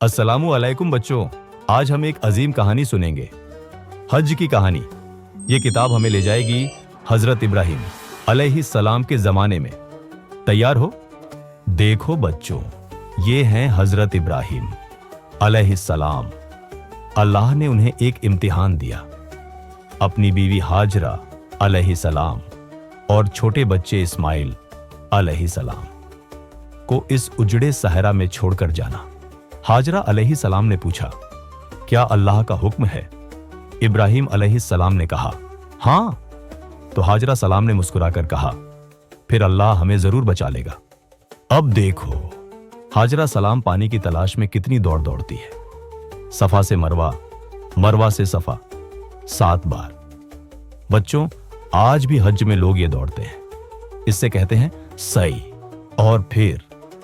अस्सलामु अलैकुम बच्चों, आज हम एक अजीम कहानी सुनेंगे, हज की कहानी। ये किताब हमें ले जाएगी हजरत इब्राहिम अलैहिस्सलाम के जमाने में। तैयार हो? देखो बच्चों, ये हैं हजरत इब्राहिम अलैहिस्सलाम। अल्लाह ने उन्हें एक इम्तिहान दिया। अपनी बीवी हाजरा अलैहिस्सलाम और छोटे बच्चे इस्माइल अलैहिस्सलाम को इस उजड़े सहरा में छोड़कर जाना। हाजरा अलैहिस्सलाम ने पूछा, क्या अल्लाह का हुक्म है? इब्राहिम अलैहिस्सलाम ने कहा, हाँ। तो हाजरा सलाम ने मुस्कुराकर कहा, फिर अल्लाह हमें जरूर बचा लेगा। अब देखो हाजरा सलाम पानी की तलाश में कितनी दौड़ती है। सफा से मरवा, मरवा से सफा, 7 बार। बच्चों, आज भी हज में लोग ये दौड़ते हैं। इससे कहते हैं सई। और फिर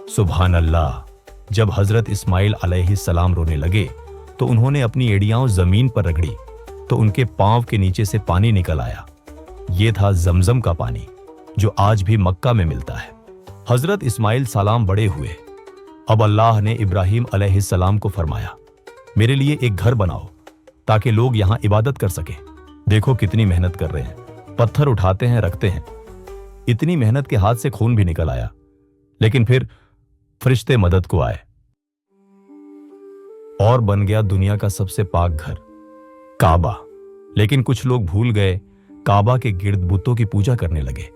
सुभान अल्लाह, जब हजरत इस्माइल अलैहिस्सलाम रोने लगे तो उन्होंने अपनी एड़ियां जमीन पर रगड़ी तो उनके पांव के नीचे से पानी निकल आया। यह था जमजम का पानी जो आज भी मक्का में मिलता है। हजरत इस्माइल सलाम बड़े हुए। अब अल्लाह ने इब्राहिम अलैहिस्सलाम को फरमाया, मेरे लिए एक घर बनाओ ताकि लोग यहां इबादत कर सकें। देखो कितनी मेहनत कर रहे हैं, पत्थर उठाते हैं, रखते हैं। इतनी मेहनत के हाथ से खून भी निकल आया, लेकिन फिर फरिश्ते मदद को आए और बन गया दुनिया का सबसे पाक घर काबा। लेकिन कुछ लोग भूल गए, काबा के गिर्द बुतों की पूजा करने लगे।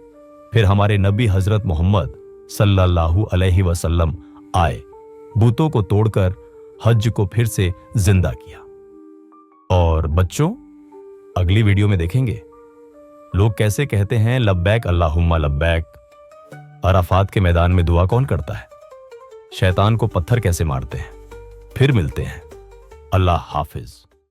फिर हमारे नबी हजरत मोहम्मद सल्लल्लाहु अलैहि वसल्लम आए, बुतों को तोड़कर हज को फिर से जिंदा किया। और बच्चों, अगली वीडियो में देखेंगे लोग कैसे कहते हैं लब्बैक अल्लाहुम्मा लब्बैक। अराफात के मैदान में दुआ कौन करता है? शैतान को पत्थर कैसे मारते हैं? फिर मिलते हैं। अल्लाह हाफिज।